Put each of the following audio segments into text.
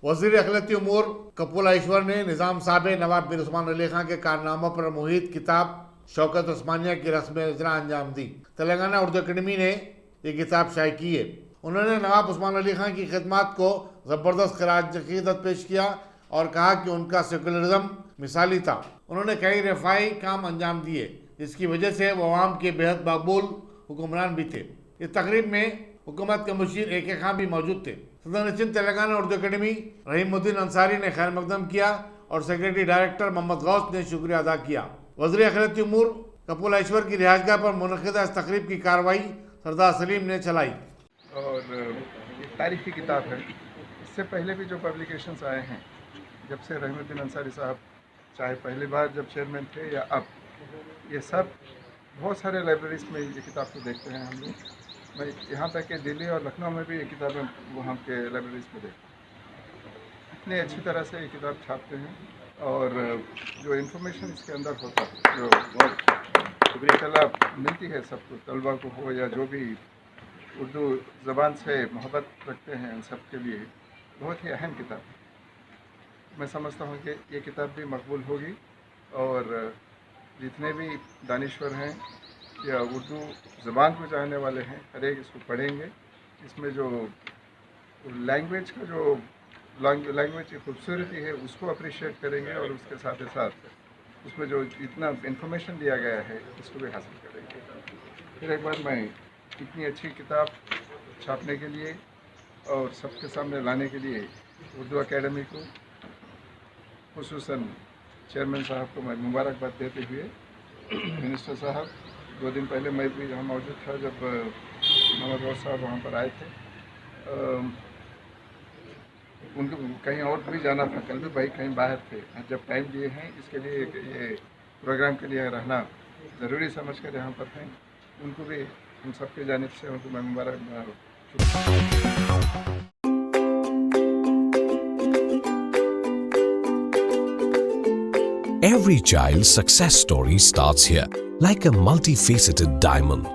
وزیر اقلیتی امور کپل ایشور نے نظام صاحب نواب میر عثمان علی خان کے کارناموں پر محیط کتاب شوکت عثمانیہ کی رسم اجرا انجام دی. تلنگانہ اردو اکیڈمی نے یہ کتاب شائع کی ہے. انہوں نے نواب عثمان علی خان کی خدمات کو زبردست خراج عقیدت پیش کیا اور کہا کہ ان کا سیکولرزم مثالی تھا. انہوں نے کئی رفاہی کام انجام دیے جس کی وجہ سے وہ عوام کے بہت مقبول حکمران بھی تھے. اس تقریب میں حکومت کے مشیر اے کے خان بھی موجود تھے. صدر نشین تلنگانہ اردو اکیڈمی رحیم الدین انصاری نے خیر مقدم کیا اور سیکرٹری ڈائریکٹر محمد غوث نے شکریہ ادا کیا. وزیر اقلیتی امور کپل ایشور کی رہائش گاہ پر منعقدہ اس تقریب کی کارروائی سردار سلیم نے چلائی. اور ایک تاریخی کتاب ہے. اس سے پہلے بھی جو پبلیکیشنز آئے ہیں جب سے رحیم الدین انصاری صاحب چاہے پہلی بار جب چیئرمین تھے یا اب، یہ سب بہت سارے لائبریریز میں یہ کتاب کو دیکھتے ہیں ہم لوگ. میں یہاں تک کہ دلی اور لکھنؤ میں بھی یہ کتابیں وہاں کے لائبریریز میں دیکھتے ہیں. اتنے اچھی طرح سے یہ کتاب چھاپتے ہیں اور جو انفارمیشن اس کے اندر ہوتا ہے جو بہت ملتی ہے سب کو، طلبا کو ہو یا جو بھی اردو زبان سے محبت رکھتے ہیں، ان سب کے لیے بہت ہی اہم کتاب ہے. میں سمجھتا ہوں کہ یہ کتاب بھی مقبول ہوگی اور جتنے بھی دانشور ہیں یا اردو زبان کو جاننے والے ہیں ہر ایک اس کو پڑھیں گے. اس میں جو لینگویج کا جو لینگویج کی خوبصورتی ہے اس کو اپریشیٹ کریں گے اور اس کے ساتھ ساتھ اس میں جو اتنا انفارمیشن دیا گیا ہے اس کو بھی حاصل کریں گے. پھر ایک بار میں اتنی اچھی کتاب چھاپنے کے لیے اور سب کے سامنے لانے کے لیے اردو اکیڈمی کو خصوصاً چیئرمین صاحب کو میں مبارکباد دیتے ہوئے، منسٹر صاحب 2 دن پہلے میں بھی یہاں موجود تھا جب محمد غوث صاحب وہاں پر آئے تھے. ان کو کہیں اور بھی جانا تھا، کل بھی بھائی کہیں باہر تھے. جب ٹائم دیے ہیں اس کے لیے یہ پروگرام کے لیے رہنا ضروری سمجھ کر یہاں پر ہیں، ان کو بھی ہم سب کی جانب سے ان کو میں مبارکباد. Every child's success story starts here, like a multifaceted diamond.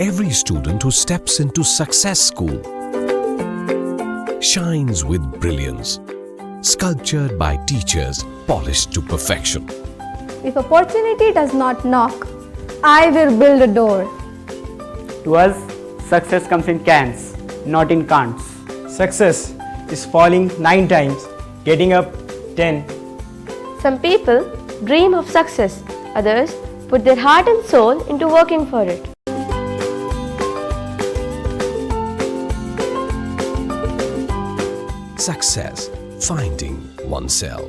Every student who steps into Success School shines with brilliance, sculptured by teachers polished to perfection. If opportunity does not knock, I will build a door. To us, success comes in cans, not in can'ts. Success is falling 9 times, getting up 10. Some people dream of success, others put their heart and soul into working for it. Success, finding oneself.